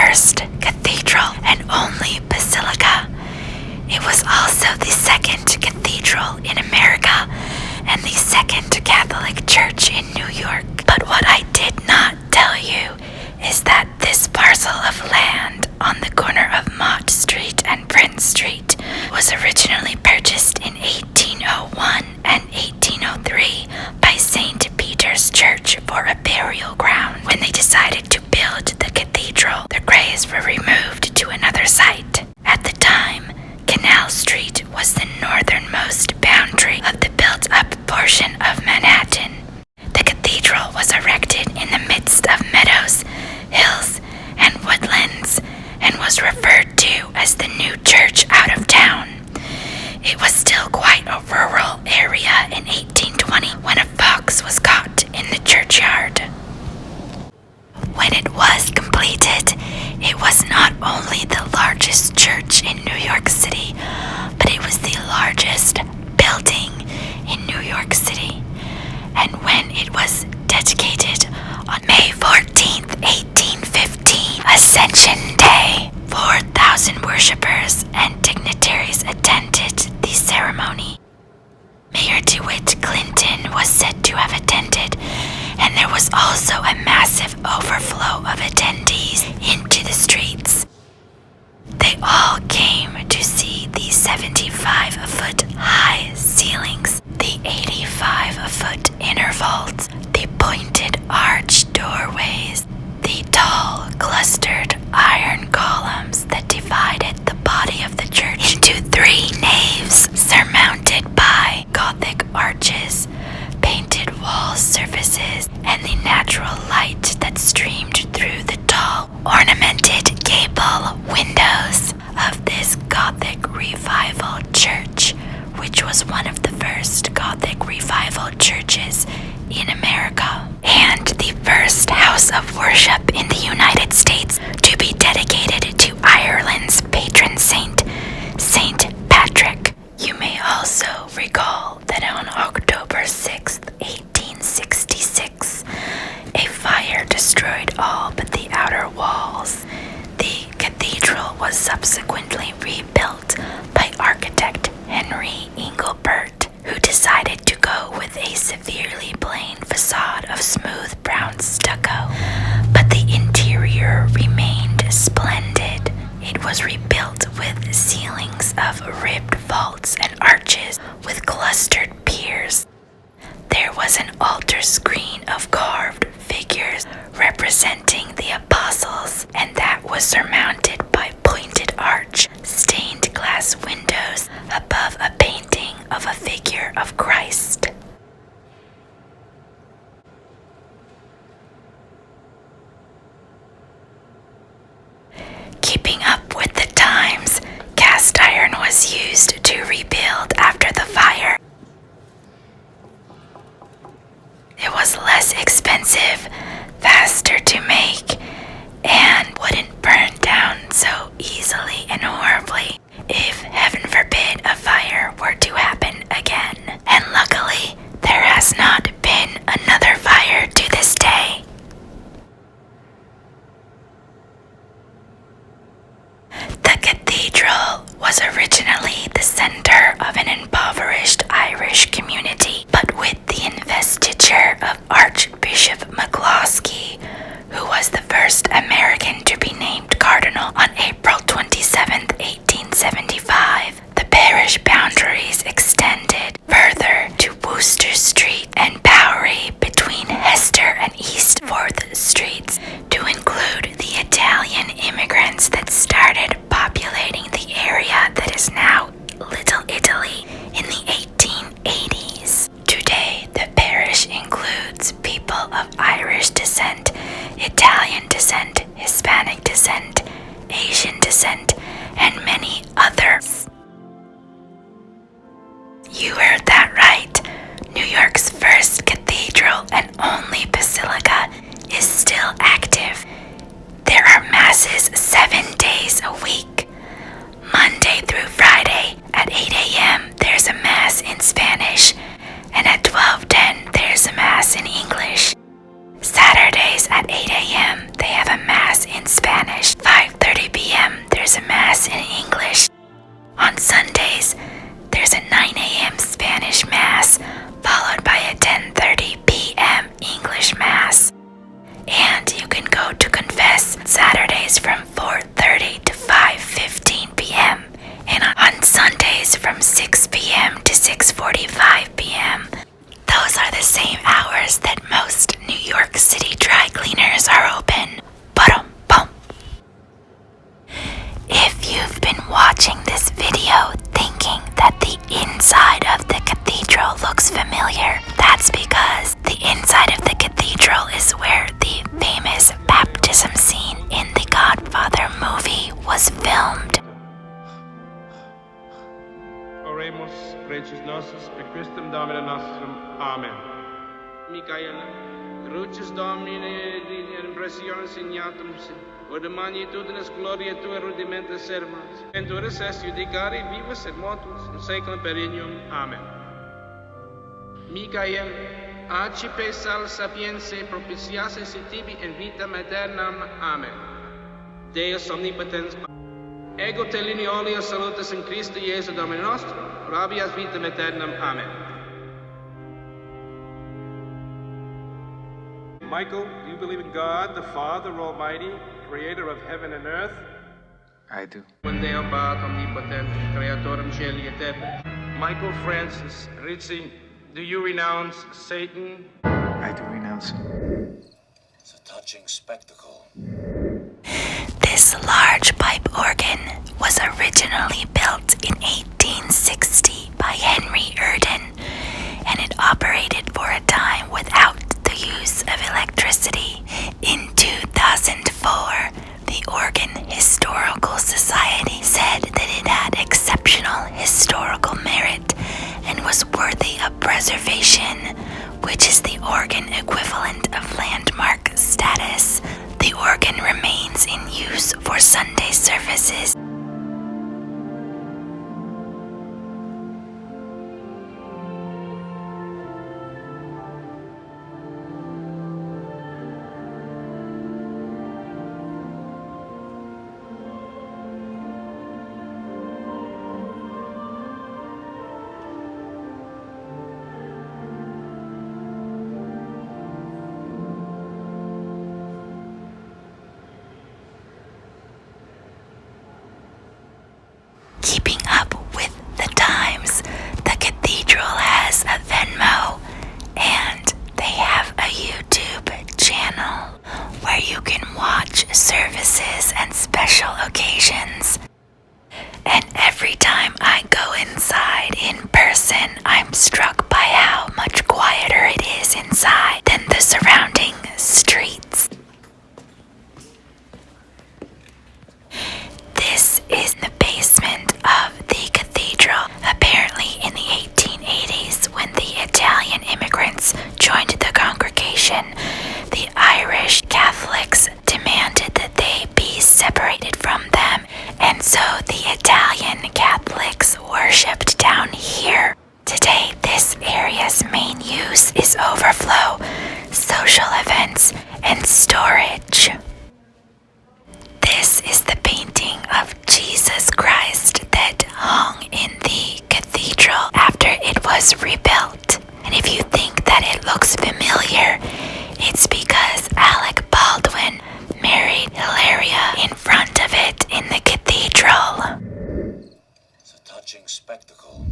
first cathedral and only basilica. It was also the second cathedral in America and the second Catholic church in New York. But what I did not tell you is that this parcel of land on the corner of Mott Street and Prince Street was originally purchased in 1801 and 1803 by St. Peter's Church for a burial ground. When they decided to build the cathedral, the graves were removed to another site. At the time, Canal Street was the northernmost boundary of the built-up portion of Manhattan. The cathedral was erected in the midst of meadows, hills, and woodlands, and was referred to as the new church out of town. It was still quite a rural area in 1820 when a fox was caught in the churchyard. When it was completed, it was not only the largest church in New York City, but it was the largest building in New York City. And when it was dedicated on May 14th, 1815, Ascension Day, 4,000 worshippers and dignitaries attended the ceremony. Mayor DeWitt Clinton was said to have attended, and there was also a massive overflow of attendees into the streets. They all came to see the 75-foot high ceilings, the 85-foot inner vaults, the pointed arch doorways, the tall, clustered iron columns that divided the body of the church into 3 naves surmounted by Gothic arches, painted wall surfaces, and the natural light that streamed through the tall, ornamented gable windows of this Gothic Revival church, which was one of the first Gothic Revival churches in America, and the first house of worship in the United States to be dedicated to Ireland's patron saint, Saint Patrick. You may also recall that on October 6th, 1866, a fire destroyed all but the outer walls. The cathedral was subsequently rebuilt by architect Henry Engelbert, who decided to go with a severely plain facade of smooth brown stucco, but the interior remained splendid. It was rebuilt with ceilings of ribbed vaults and arches with clustered piers. There was an altar screen of carved figures representing the apostles, and that was surmounted by pointed arch, stained glass windows above a painting of a figure of Christ. Keeping up with the times, cast iron was used to rebuild after the fire. It was less expensive, faster to make, and wouldn't burn down so easily and horribly if, heaven forbid, a fire were to happen again. And luckily, there has not been another fire to this day. The cathedral was originally the center of an impoverished Irish community, but with the investiture of Archbishop McCloskey, who was the first American to be named cardinal on April 27, 1875, the parish boundaries extended further to Wooster Street and Bowery between Hester and East 4th Streets to include the Italian immigrants that started populating the area that is now Little Italy in the 1880s. Today, the parish includes people of Irish descent, Italian descent, Hispanic descent, Asian descent, and many others. You heard that right. New York's first cathedral and only basilica is still active. There are masses 7 days a week. Monday through Friday at 8 a.m. there's a mass in Spanish, and at 12:10 there's a mass in English. Saturdays at 8 a.m. they have a mass in Spanish. 5 there's a Mass in English. On Sundays, there's a 9 a.m. Spanish Mass, followed by a 10:30 p.m. English Mass. And you can go to confess Saturdays from 4:30 to 5:15 p.m. and on Sundays from 6 p.m. to 6:45 p.m. Those are the same hours that most New York City dry cleaners are open. Ba-dum-bum. If you've been watching this video thinking that the inside of the cathedral looks familiar, that's because the inside of the cathedral is where the famous baptism scene in the Godfather movie was filmed. Oremus, preces nostris, per Christum Domine nostrum. Amen. Michael, crucis Domine impressiones signatum od magnitudines gloria tua rudimenta servans. Venturis est judicari vivus et mortus in saeculum perennium. Amen. Michael, accipe sal sapiense propitiasse si tibi in vitam aeternam. Amen. Deus omnipotens, ego te lineolia salutis in Christo Iesu Domine nostrum, rabias vitam aeternam. Amen. Michael, do you believe in God, the Father Almighty, creator of heaven and earth? I do. One Deo Pater omnipotent, creatorem caeli et terra. Michael Francis Rizzi, do you renounce Satan? I do renounce him. It's a touching spectacle. This large pipe organ was originally built in 1860 by Henry Urden, and it operated for a time without the use of electricity. In 2004, the Organ Historical Society said that it had exceptional historical merit and was worthy of preservation, which is the organ equivalent of landmark status. The organ remains in use for Sunday services. Keeping up with the times, the cathedral has a Venmo and they have a YouTube channel where you can watch services and special occasions. And every time I go inside in person, I'm struck by how much quieter it is inside than the surrounding streets. This is the basement of the cathedral. Apparently in the 1880s, when the Italian immigrants joined the congregation, the Irish Catholics demanded that they be separated from them, and so the Italian Catholics worshipped down here. Today, this area's main use is overflow, social events, and storage. This is the painting of Jesus Christ that hung in the cathedral after it was rebuilt. And if you think that it looks familiar, it's because Alec Baldwin married Hilaria in front of it in the cathedral. It's a touching spectacle.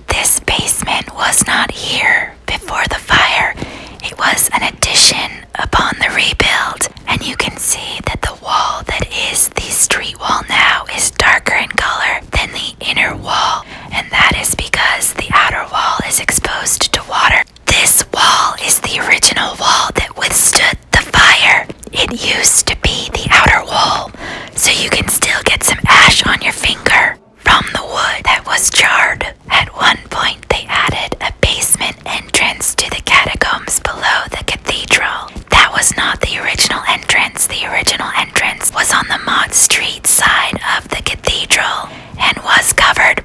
This basement was not here before the fire. It was an addition upon the rebuild, and you can see that the wall that is the street wall now is darker in color than the inner wall, and that is because the outer wall is exposed to water. This wall is the original wall that withstood the fire. It used to be the outer wall, so you can still get some ash on your finger from the wood that was charred. At one point, they added a basement entrance to the catacombs below the cathedral. That was not the original entrance. The original entrance was on the Mott Street side of the cathedral and was covered